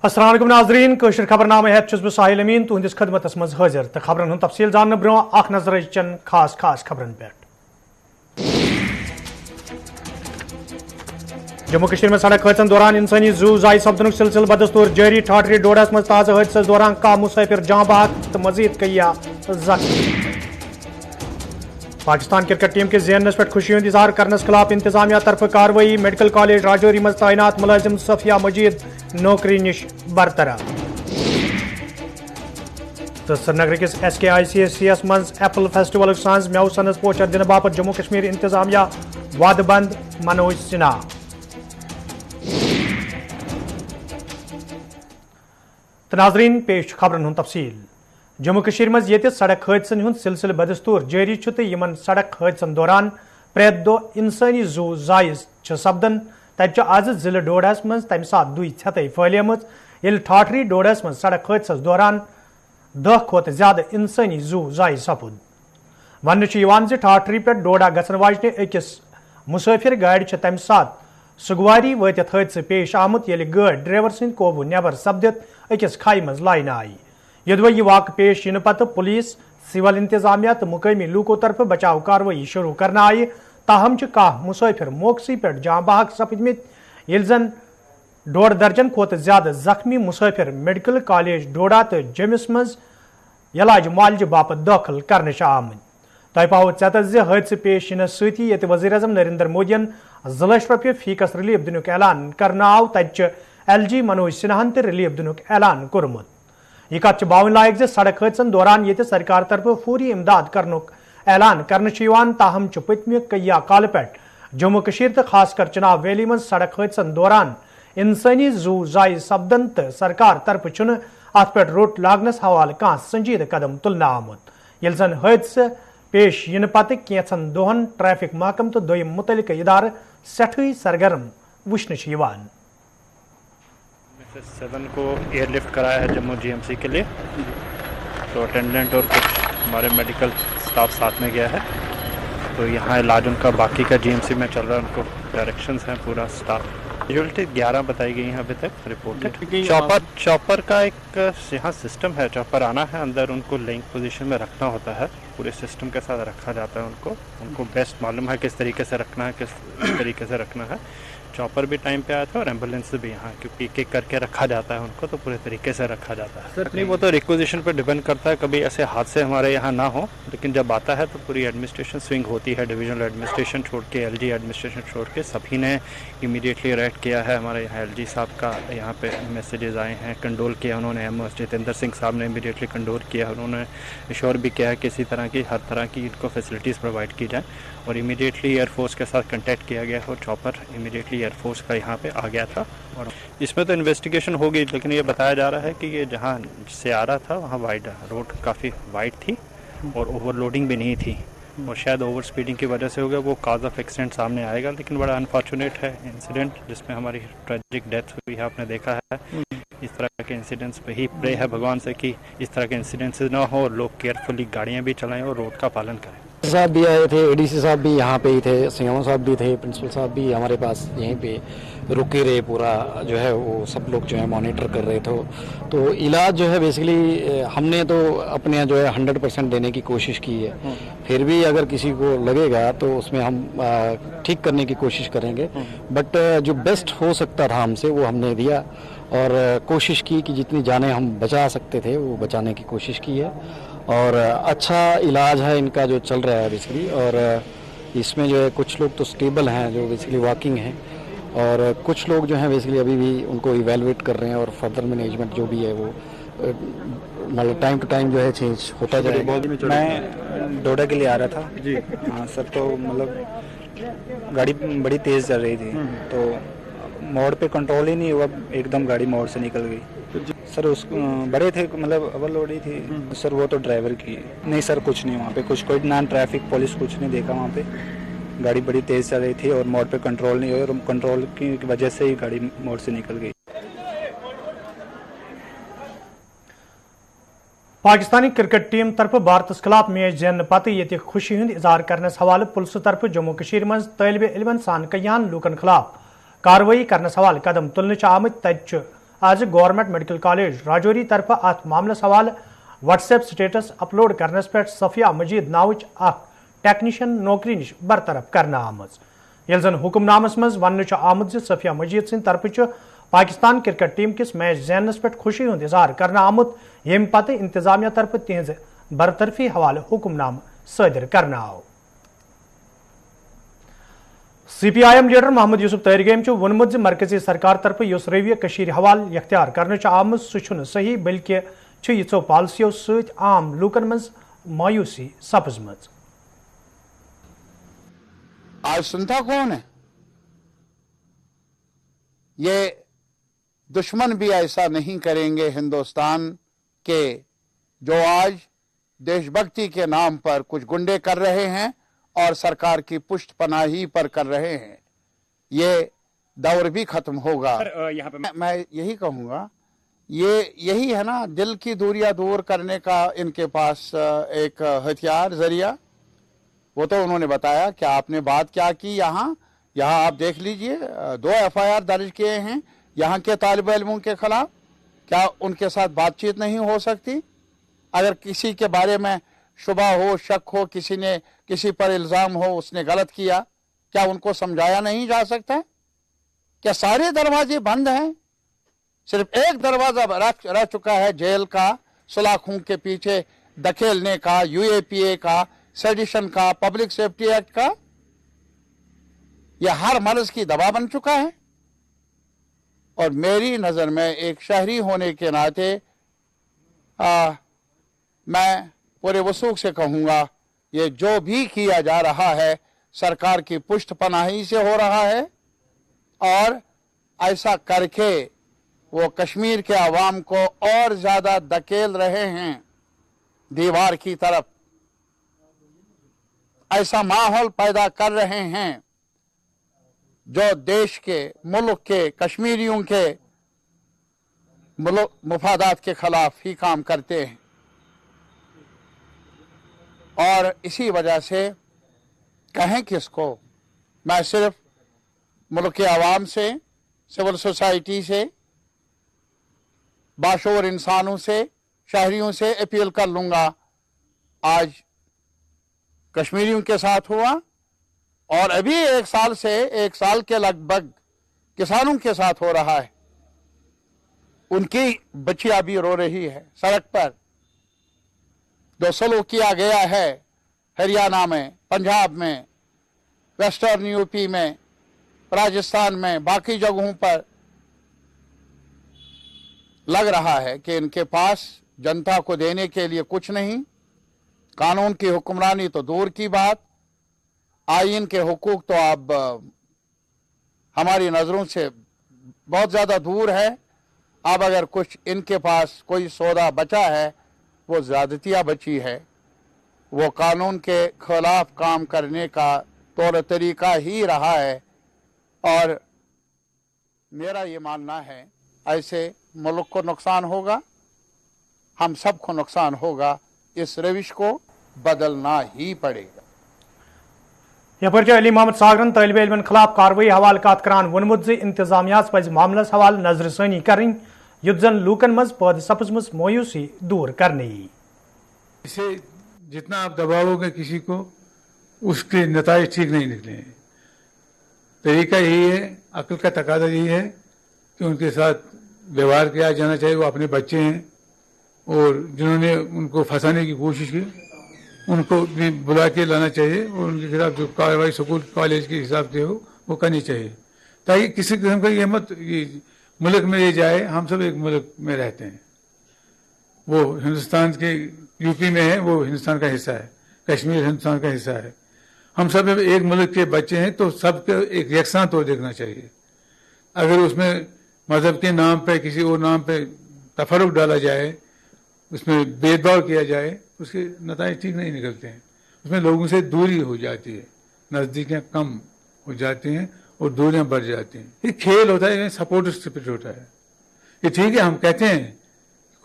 अस्सलाम वालेकुम नाज़रीन कशर खबरनामे हेत छुस बह साहिल अमीन तुहंदिस खदमतस मज हाजिर तो खबरन हुंद तफसील जानने ब्रो अख नजर चन खास खबरन पे। जम्मू कश्मीर में सड़क हादसन दौरान इंसानी जू जाय सपदन सिलसिल बदस्तूर जारी। ठाठरी डोडस मज ताज़ा हादस दौरान का मुसाफिर जाँ बहक तो मजीद कई जख्मी। पाकिस्तान क्रिकेट टीम के ज़ेनस पे खुशी हूं इजहार करने खिलाफ इंतजामिया तरफ कार्रवाई। मेडिकल कॉलेज राजौरी मज तैनात मुलाजिम सफिया मजीद नौकरी निश बरतरफ। तो श्रीनगर किस SKICS मज एप्पल फेस्टिवल साज मेव सनस पोचर दिन बापत जम्मू कश्मीर इंतजामिया वाद बंद मनोज सिन्हा। तो नाजरीन पेश खबरन हुंद तफसील। जम्मू कश्मीर मज ये सड़क हादसन हुंद सिलसिल बदस्तूर जारी तो यमन सड़क हादसन दौरान प्रेत दो इंसानी जू जाय सपदन। तब आज जिले डोडस मज तम सात दुई छत फैलम ये ठाठरी डोडस मज सड़क हादस दौरान 10 खोत ज्यादा इंसानी जू जाय सपुद। वन ठाठरी पे डोडा गसन वाजने अकिस मुसाफिर गाड़ तम सात सुगवारी वतित हादस पेश आमुत ये गाड़ ड्राइवर सद कोबू नबर सपदित अकिस खाई मज लाइन आई। यदि यह वाक़ पेश इन पत पुलिस सिविल इंतजामिया तो मुकामी लूकों तरफ बचाव कार्रवाई शुरू करना आई। ताहम कह मुसाफिर मौकसी पे जाँ बहक सपदमित ये जन 1.5 दर्जन खोत ज्यादा जख्मी मुसाफिर मेडिकल कॉलेज डोडा तो जमिस मज इलाज मालज बापत दाखिल करने आमत। तह पाव चत हादस पेश इन सती ये वज़ीर आज़म नरेंद्र मोदियन 2 लाख रुपये फीकस रिलीफ दिन ऐलान करना आव। तत LG मनोज सिन्हान तो रिलीफ दिन ऐलान कोर्मुत। यह कत बावन लायक सड़क हादसन दौरान ये सरकार तरफ फौरी इमदाद करने ऐलान करने ताहम पतम कई काल पे जम्मू कश्मीर तो खासकर चिनाब वैली मज सड़क हादसन दौरान इंसानी जू जाय सपदन तो सरकार तरफ अत पे रोट लागनस हवाले कह संजीद कदम तुलना आमुत। ये जन हादस पेश इन पत कैंचन दोहन ट्रैफिक महकम तो दोयम मुतलिक इदार सठई सरगर्म वुचन 7 को एयरलिफ्ट कराया है जम्मू GMC के लिए। तो अटेंडेंट और कुछ हमारे मेडिकल स्टाफ साथ में गया है। तो यहाँ इलाज उनका बाकी का GMC में चल रहा है। उनको डायरेक्शंस हैं पूरा स्टाफ। कैजुअल्टी 11 बताई गई हैं अभी तक रिपोर्टेड। चॉपर का एक यहाँ सिस्टम है। चॉपर आना है अंदर उनको लिंक पोजीशन में रखना होता है। पूरे सिस्टम के साथ रखा जाता है। उनको बेस्ट मालूम है किस तरीके से रखना है, किस तरीके से रखना है। चॉपर भी टाइम पे आया था और एम्बुलेंस भी यहाँ, क्योंकि एक करके रखा जाता है उनको, तो पूरे तरीके से रखा जाता है। सर नहीं, वो तो रिक्विजिशन पे डिपेंड करता है। कभी ऐसे हादसे हमारे यहाँ ना हो, लेकिन जब आता है तो पूरी एडमिनिस्ट्रेशन स्विंग होती है। डिविजनल एडमिनिस्ट्रेशन छोड़ के, LG एडमिनिस्ट्रेशन छोड़ के सभी ने इमीडिएटली रिएक्ट किया है। हमारे यहाँ LG साहब का यहाँ पे मैसेजेस आए हैं, कंडोल किया उन्होंने। MS जितेंद्र सिंह साहब ने इमीडिएटली कंडोल किया। उन्होंने इश्योर भी किया है कि इसी तरह की हर तरह की इनको फैसिलिटीज़ प्रोवाइड की जाए। और इमीडिएटली एयरफोर्स के साथ कंटेक्ट किया गया और चॉपर इमीडिएटली एयरफोर्स का यहाँ पे आ गया था। और इसमें तो इन्वेस्टिगेशन होगी, लेकिन ये बताया जा रहा है कि ये जहाँ से आ रहा था वहाँ वाइड रोड काफ़ी वाइड थी और ओवरलोडिंग भी नहीं थी, और शायद ओवर स्पीडिंग की वजह से हो गया। वो काज ऑफ एक्सीडेंट सामने आएगा, लेकिन बड़ा अनफॉर्चुनेट है इंसिडेंट जिसमें हमारी ट्रेजिक डेथ हुई है। आपने देखा है इस तरह के इंसिडेंट्स पे ही प्रे है भगवान से कि इस तरह के इंसिडेंट्स ना हो और लोग केयरफुली गाड़ियाँ भी चलाएं और रोड का पालन करें। साहब भी आए थे, ADC साहब भी यहाँ पे ही थे, CMO साहब भी थे, प्रिंसिपल साहब भी हमारे पास यहीं पे रुके रहे। पूरा जो है वो सब लोग जो है मॉनिटर कर रहे थे। तो इलाज जो है बेसिकली हमने तो अपने जो है 100% देने की कोशिश की है। फिर भी अगर किसी को लगेगा तो उसमें हम ठीक करने की कोशिश करेंगे। बट जो बेस्ट हो सकता था हमसे वो हमने दिया और कोशिश की कि जितनी जानें हम बचा सकते थे वो बचाने की कोशिश की है। और अच्छा इलाज है इनका जो चल रहा है बेसिकली। और इसमें जो है कुछ लोग तो स्टेबल हैं जो बेसिकली वॉकिंग हैं, और कुछ लोग जो हैं बेसिकली अभी भी उनको इवेलुएट कर रहे हैं। और फर्दर मैनेजमेंट जो भी है वो मतलब टाइम टू टाइम जो है चेंज होता जाएगा। मैं डोडा के लिए आ रहा था जी। हाँ सर, तो मतलब गाड़ी बड़ी तेज़ चल रही थी, तो मोड़ पे कंट्रोल ही नहीं हुआ, एकदम गाड़ी मोड़ से निकल गई। सर उस बड़े थे, मतलब ओवरलोड थी सर। वो तो ड्राइवर की नहीं सर, कुछ नहीं वहाँ पे, कुछ कोई नॉन ट्रैफिक पुलिस कुछ नहीं देखा वहाँ पे। गाड़ी बड़ी तेज़ चल रही थी और मोड़ पे कंट्रोल नहीं हुआ, और कंट्रोल की वजह से ही गाड़ी मोड़ से निकल गई। पाकिस्तानी क्रिकेट टीम तरफ भारत खिलाफ मैच जीतने पत ये खुशी हूं इजहार करने हवाले पुलिस तरफ जम्मू कश्मीर मज तालिब इल्मन सान कयान लूकन खिलाफ कार्रवाई करने हवाले कदम तुलने आमत। तत आज गवर्नमेंट मेडिकल कॉलेज राजौरी तरफ अत मामलस हवाले व्हाट्सएप स्टेटस अपलोड करने पे सफिया मजीद नावच टेक्नीशियन नौकरी निश बरतरफ करना आमज येल जन हुक्मनामस मज वन आमुद सफिया मजीद सिंह तरफ पाकिस्तान क्रिकेट टीम किस मैच जीतने पे खुशी हुंद इजहार करना आमुत यम पत इंतजामिया तरफ तिहज बरतरफी हवाले हुक्मनाम सदर करना आव। CPIM लीडर मोहम्मद यूसुफ तैरगेम वोनमुत मरकजी सरकार तरफ युस रवि कशीर हवाले इख्तियार करने आमुत सह सही बल्कि यिथो पॉलिसियों सत आम लूकन मज मायूसी सपजमज। आज सुनता कौन है? ये दुश्मन भी ऐसा नहीं करेंगे हिंदुस्तान के जो आज देशभक्ति के नाम पर कुछ गुंडे कर रहे हैं और सरकार की पुष्ट पनाही पर कर रहे हैं। ये दौर भी खत्म होगा। यहाँ पे मैं यही कहूँगा, यही है ना दिल की दूरियां दूर करने का इनके पास एक हथियार जरिया। वो तो उन्होंने बताया कि आपने बात क्या की। यहाँ आप देख लीजिए 2 FIR दर्ज किए हैं यहाँ के तालिब इल्मों के खिलाफ। क्या उनके साथ बातचीत नहीं हो सकती? अगर किसी के बारे में शुबा हो, शक हो, किसी ने किसी पर इल्जाम हो उसने गलत किया, क्या उनको समझाया नहीं जा सकता? क्या सारे दरवाजे बंद हैं? सिर्फ एक दरवाजा रह चुका है जेल का, सलाखों के पीछे धकेलने का, UAPA का, सेडिशन का, पब्लिक सेफ्टी एक्ट का। यह हर मर्ज की दवा बन चुका है। और मेरी नजर में एक शहरी होने के नाते मैं पूरे वसूख से कहूंगा, ये जो भी किया जा रहा है सरकार की पुष्ट पनाही से हो रहा है। और ऐसा करके वो कश्मीर के अवाम को और ज्यादा धकेल रहे हैं दीवार की तरफ। ऐसा माहौल पैदा कर रहे हैं जो देश के, मुल्क के, कश्मीरियों के मुफादात के खिलाफ ही काम करते हैं। और इसी वजह से कहें किसको, मैं सिर्फ मुल्क के अवाम से, सिविल सोसाइटी से, बाशऊर इंसानों से, शहरियों से अपील कर लूंगा। आज कश्मीरियों के साथ हुआ और अभी एक साल के लगभग किसानों के साथ हो रहा है। उनकी बच्चियां भी रो रही है सड़क पर। जो सलूक किया गया है हरियाणा में, पंजाब में, वेस्टर्न यूपी में, राजस्थान में, बाकी जगहों पर, लग रहा है कि इनके पास जनता को देने के लिए कुछ नहीं। कानून की हुक्मरानी तो दूर की बात, आईन के हुकूक तो अब हमारी नजरों से बहुत ज्यादा दूर है। अब अगर कुछ इनके पास कोई सौदा बचा है वो ज्यादतियां बची है। वो कानून के खिलाफ काम करने का तौर तरीका ही रहा है। और मेरा ये मानना है ऐसे मुल्क को नुकसान होगा, हम सबको नुकसान होगा। इस रविश को बदलना ही पड़ेगा। यपर अली मोहम्मद सागरन तालिब इल्मन खिलाफ कार्रवाई हवाले कत करान वोनमुत इंतजामिया पज मामलस हवाले नजरसानी करें युद्ध जन लूकन मज पद सपजमस मायूसी दूर करने। इसे जितना आप दबाओगे किसी को उसके नताइज ठीक नहीं निकले। तरीका यही है, अक्ल का तकादा यही है कि उनके साथ व्यवहार किया जाना चाहिए। वो अपने बच्चे हैं और जिन्होंने उनको फंसाने की कोशिश की उनको भी बुला के लाना चाहिए और उनके खिलाफ जो कार्रवाई स्कूल कॉलेज के हिसाब से हो वो करनी चाहिए, ताकि किसी किस्म का ये मत मुल्क में ये जाए। हम सब एक मुल्क में रहते हैं, वो हिंदुस्तान के यूपी में है, वो हिंदुस्तान का हिस्सा है, कश्मीर हिंदुस्तान का हिस्सा है। हम सब एक मुल्क के बच्चे हैं तो सबके एक यकसां तौर देखना चाहिए। अगर उसमें मजहब के नाम पे किसी और नाम पे तफरुक डाला जाए, उसमें भेदभाव किया जाए, उसके नताइज ठीक नहीं निकलते हैं। उसमें लोगों से दूरी हो जाती है, नज़दीकियाँ कम हो जाती हैं और दूरियां बढ़ जाती हैं। ये खेल होता है, सपोर्टिव स्पिरिट होता है। ये ठीक है, हम कहते हैं,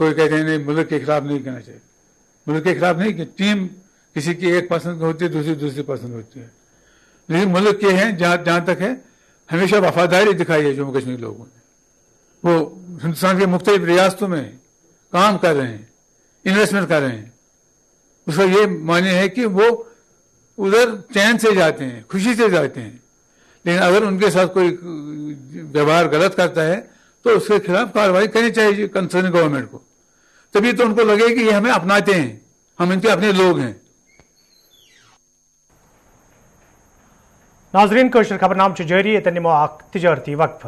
कोई कहते हैं नहीं मुल्क के खिलाफ नहीं कहना चाहिए। मुल्क के खिलाफ नहीं कि टीम किसी की एक पसंद होती है, दूसरी पसंद होती है। लेकिन मुल्क के हैं जहाँ तक है हमेशा वफादारी दिखाई है जम्मू कश्मीर लोगों ने। वो हिंदुस्तान के मुख्तलिफ रियासतों में काम कर रहे हैं, इन्वेस्टमेंट कर रहे हैं, उसका ये माने है कि वो उधर चैन से जाते हैं, खुशी से जाते हैं। लेकिन अगर उनके साथ कोई व्यवहार गलत करता है तो उसके खिलाफ कार्रवाई करनी चाहिए कंसर्न गवर्नमेंट को, तभी तो उनको लगे कि ये हमें अपनाते हैं, हम इनके अपने लोग हैं। नाजरीन, कशर खबरनाम जारी, निमो अख तिजारती वक्फ।